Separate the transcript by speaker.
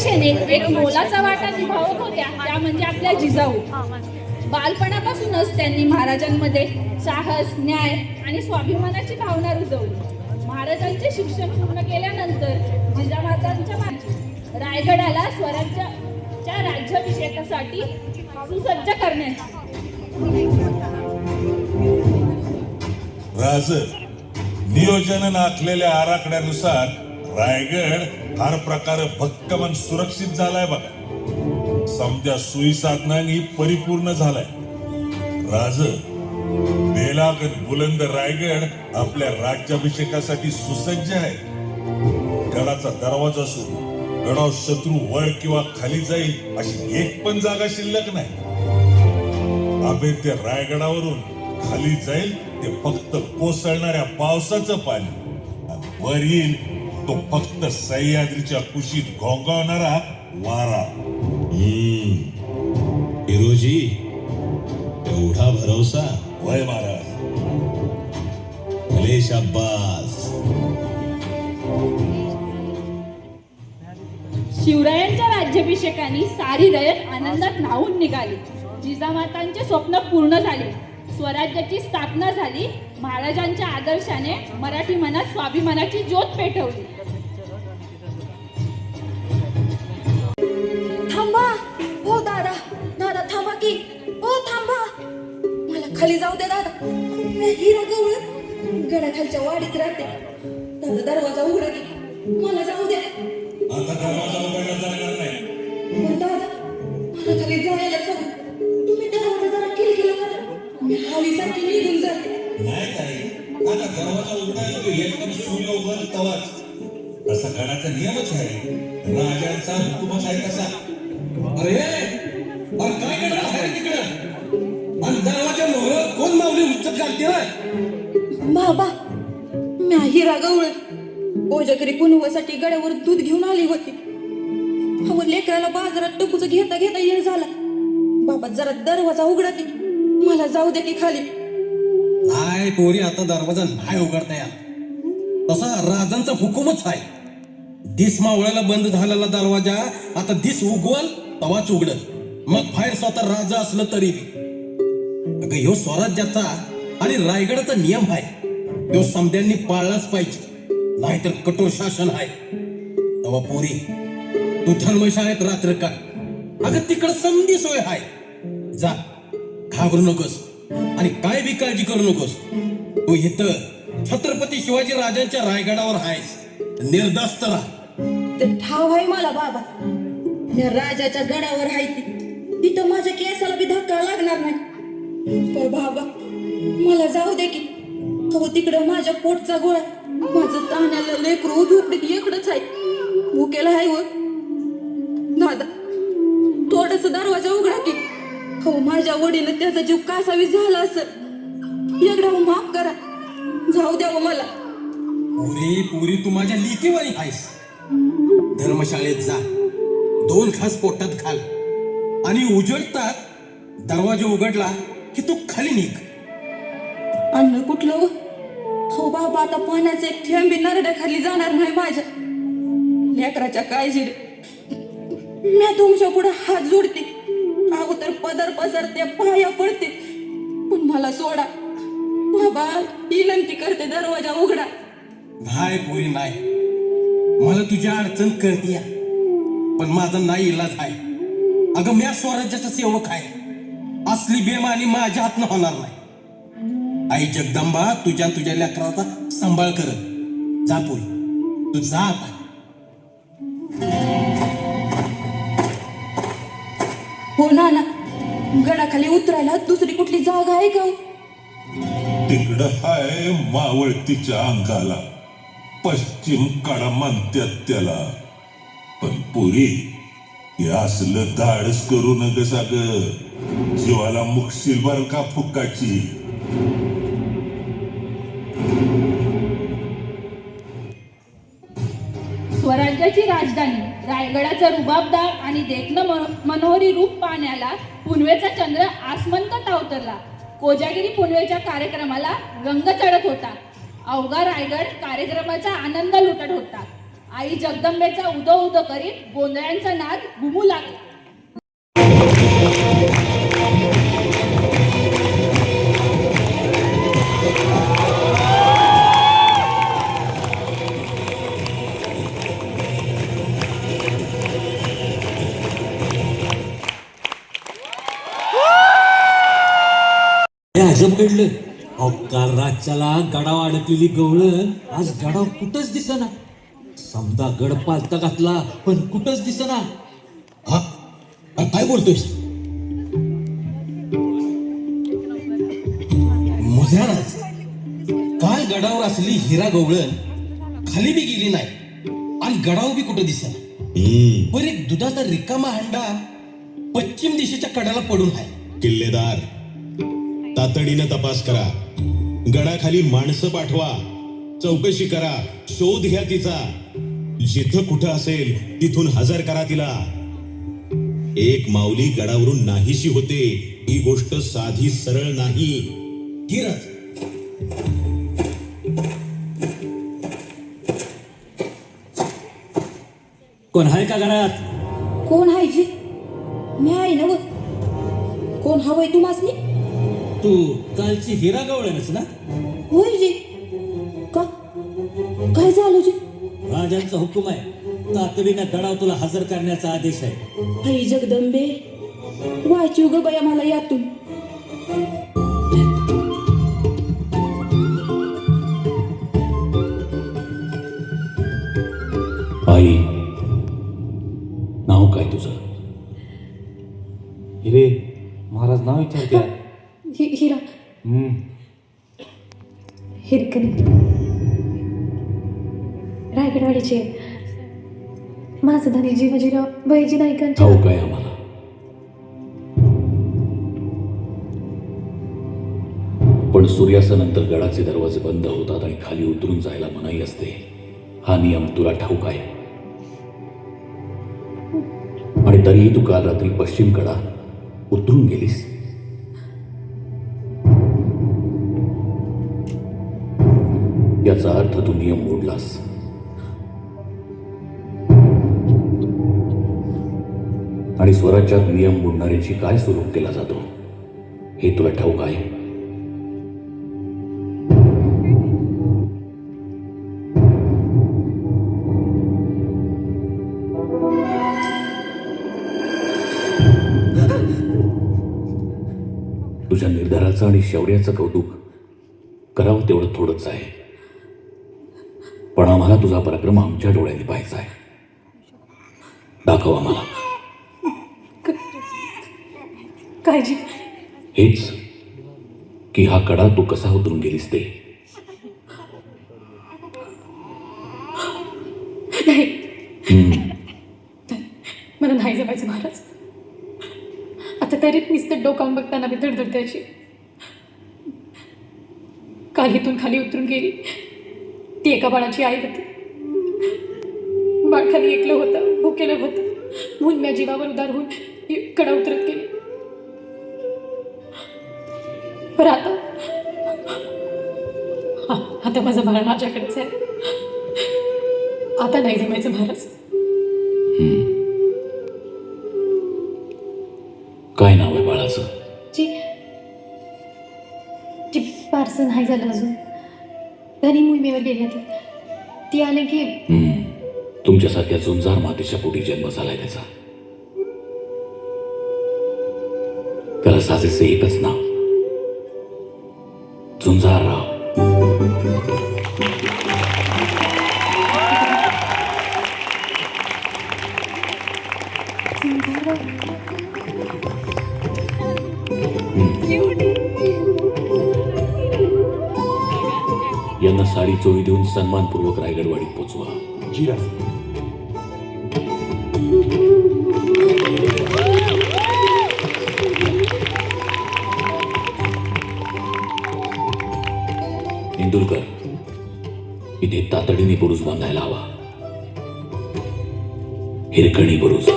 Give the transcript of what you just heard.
Speaker 1: दिशेने एक मोलाचा वाटा निभावत होत्या त्या म्हणजे आपल्या जिजाऊ. बालपणापासूनच त्यांनी महाराजांमध्ये साहस, न्याय आणि स्वाभिमानाची भावना रुजवली. महाराजांचे शिक्षण पूर्ण केल्यानंतर जिजामातांच्या मागे रायगडाला स्वराज्याच्या राज्याभिषेकासाठी सुसज्ज करण्याची
Speaker 2: राज नियोजनानं आखलेल्या आराखड्यानुसार रायगड हर प्रकारे भक्कम आणि सुरक्षित झालाय बघा. समजा सोयी साधनांनी परिपूर्ण झालाय. राज बेलागत बुलंद रायगड आपल्या राज्याभिषेकासाठी सुसज्ज आहे. गडाचा दरवाजा सुरू, गडावर शत्रू वर किंवा खाली जाईल अशी एक पण जागा शिल्लक नाही. अभेद्य रायगडावरून खाली जाईल ते फक्त कोसळणाऱ्या पावसाचं पाणी, आणि वर येईल तो फक्त सह्याद्रीच्या कुशीत घोंघावणारा वारा.
Speaker 3: हिरोजी, एवढा भरोसा?
Speaker 2: वय महाराज.
Speaker 3: भले शाब्बास.
Speaker 1: शिवरायांच्या राज्याभिषेकाने सारी रयत आनंदात न्हावून निघाली. जिजामातांचे स्वप्न पूर्ण झाले. स्वराज्याची स्थापना झाली. महाराजांच्या आदर्शाने मराठी मनात स्वाभिमानाची ज्योत पेटवली.
Speaker 4: थांबा हो दादा, दादा थांबा की, हो थांबा, मला खाली जाऊ दे दादा. मी हिरा गवळण गडाखालच्या वाडीत राहते. दादा दरवाजा उघडा की, मला जाऊ दे.
Speaker 2: आता दरवाजा उघडला जाणार नाही.
Speaker 4: पण दादा मला खाली जायलाच हवं. तुम्ही दरवाजा जरा किलकिला करा, मी हवीसारखी निघून जाते.
Speaker 2: नाही काय, आता दरवाजा उघडायला तो एकदम सूर्य उगवल तवाच. असा गडाचा नियमच आहे. राजांचा हुकुमच आहे तसा.
Speaker 3: अरे काय करणार आहे तिकडं? आणि दरवाजा मोहर कोण मावली उचल घालते ना?
Speaker 4: बाबा, मी हिरा गवळण ओजकरी पुनवासाठी गड्यावर दूध घेऊन आली होती. हवं लेकराला बाजारात टपूचं घेता घेता येळ झाला. बाबा जरा दरवाजा उघडा की, मला जाऊ दे की खाली.
Speaker 3: नाही पोरी, आता दरवाजा नाही उघडता या. तसा राजांचा हुकुमच आहे. दिस मावळ्याला बंद झालेला दरवाजा आता दिस उगवल तवाच उघडल. मग बाहेर स्वतः राजा असलं तरी अगं ह्यो स्वराज्याचा आणि रायगडाचा नियम आहे. तो समद्यांनी पाळलाच पाहिजे, नाहीतर कठोर शासन आहे. तवा पोरी तू धर्मशाळेत रात्र काढ. अगं तिकडं समधी सोय आहे. जा, घाबरू नकोस आणि काय बी काळजी करू नकोस. तू इथं छत्रपती शिवाजी राजांच्या रायगडावर आहेस, निर्धास्त राहा.
Speaker 4: ते ठाव आहे मला बाबा. या राजाच्या गडावर आहे ती, तिथं माझ्या केसाला बी धक्का लागणार नाही. पण बाबा मला जाऊ दे की. हो तिकडं माझ्या पोटचा गोळा, माझं ताण्याला लेकरू झोपडीत एकडच आहे. भुकेला आहे व दादा, थोडस दरवाजा उघडा की. हो माझ्या वडील त्याचा जीव कासावी झाला असं. एकदा माफ करा, जाऊ द्यावं मला.
Speaker 3: पुरी पुरी तू माझ्या लिकीवाणी आहेस. धर्मशाळेत जा, 2 घास पोटात घाल आणि उजळतात दरवाजा उघडला की तू खाली निघ.
Speaker 4: अन्न कुठलं व? हो बाबा, आता पाण्याचे एक थेंब बी नरड्याखाली जाणार नाही माझ्या. लेकराच्या काळजी मी तुमच्या पुढे हात जोडते. अगोदर पदर पसरते, पाया पडते, पण मला सोडा बाबा. विनंती करते, दरवाजा उघडा.
Speaker 3: नाही पुरी नाही, मला तुझी अडचण कळतीया, पण माझा नाही इलाज आहे. अगं मी स्वराज्याचा सेवक आहे. असली बेमानी माझ्या हातनं होणार नाही. आई जगदंबा तुझ्या लेकराचा सांभाळ करत. जा पुरी, तू जा आता.
Speaker 4: हो नाना, गडाखाली उतरायला दुसरी कुठली जागा आहे का?
Speaker 2: तिकडं हाय मावळतीच्या अंगाला, पश्चिम कडा म्हणतात त्याला. पण पुरी हे असलं धाडस करू नग साग, जीवाला मुक्षील बर का फुकाची.
Speaker 1: स्वराज्याची राजधानी रायगडाचं रुबाबदार आणि देखणं मनोहरी रूप पाहण्याला पुनवेचा चंद्र आसमंतात अवतरला. कोजागिरी पुनवेच्या कार्यक्रमाला रंग चढत होता. अवघा रायगड कार्यक्रमाचा आनंद लुटत होता. आई जगदंबेचा उदो उदो करीत गोंधळांचा नाद घुमू लागला.
Speaker 5: हे अजब घडलं. अहो काल रातच्याला गडावर अडकलेली गवळण आज गडावर कुठंच दिसना. समजा गड पालता घातला पण कुठंच दिसना.
Speaker 3: हा काय बोलतोयस मुजराज? काल गडावर असली हिरा गवळण खाली बी गेली नाही आणि गडावर बी कुठं दिसना. बरं एक दुधाचा रिकामा हंडा पश्चिम दिशेच्या कड्याला पडून आहे.
Speaker 6: किल्लेदार, तातडीनं तपास करा. गडाखाली माणसं पाठवा, चौकशी करा, शोध घ्या तिचा. जिथं कुठं असेल तिथून हजर करा तिला. एक माऊली गडावरून नाहीशी होते ही गोष्ट साधी सरळ नाही.
Speaker 3: धीरज,
Speaker 5: कोण आहे का घरात?
Speaker 4: कोण आहे जी? मी आहे ना. कोण हवंय तुम्हासनी?
Speaker 5: तू कालची हिरा गवळणच ना?
Speaker 4: होय जी. का काय झालं जी?
Speaker 5: राजांचा हुकूम आहे, तातडीनं गडावर तुला हजर करण्याचा आदेश आहे.
Speaker 4: आई जगदंबे, वायची उग बया मला यातून.
Speaker 5: आई, नाव काय तुझं? हिरे, महाराज नाव विचारते.
Speaker 7: हिरा हिरकणी रायगडवाडीची आहे. माझं धनीजी बाजीराव बहिजी नाईकांच्या.
Speaker 5: ठाऊक आहे आम्हाला. पण सूर्यास्तानंतर गडाचे दरवाजे बंद होतात आणि खाली उतरून जायला मनाई असते. हा नियम तुला ठाऊक आहे. आणि तरीही तू काल रात्री पश्चिम कडा उतरून गेलीस. याचा अर्थ तू नियम मोडलास. आणि स्वराज्यात नियम मोडणाऱ्याची काय स्वरूप केला जातो हे तुला ठाऊक आहे. तुझ्या निर्धाराचं आणि शौर्याचं कौतुक करावं तेवढं थोडंच आहे. पण आम्हाला तुझा पराक्रम आमच्या डोळ्यांनी पाहायचा आहे. दाखव आम्हाला.
Speaker 7: काळजी
Speaker 5: हेच की हा कडा तू कसा उतरून गेलीस ते.
Speaker 7: नाही, मला नाही जमायचं महाराज. आता तरीच नुसतं डोकावून बघताना मी धडधडते अशी. काल इथून खाली उतरून गेली ती एका बाळाची आई होती. बाळ खाली एकलं होतं, भुकेलं होतं म्हणून मी जीवावर उदार होऊन कडा उतरत गेली. पण आता माझं बाळ माझ्याकडेच आहे. आता नाही जमायचं महाराज.
Speaker 5: काय नाव आहे बाळाचं?
Speaker 7: जी जी फारसं नाही झालं अजून. धनी मोहिमेवर गेली ती आले की.
Speaker 5: तुमच्यासारख्या झुंजार मातेच्या पोटी जन्म झालाय त्याचा. त्याला साजेसे एकच नाव, झुंजारराव. यांना साडी चोळी देऊन सन्मानपूर्वक रायगडवाडीत पोचवा. इंदुरकर, इथे तातडीने बुरुज बांधायला हवा. हिरकणी बुरुज.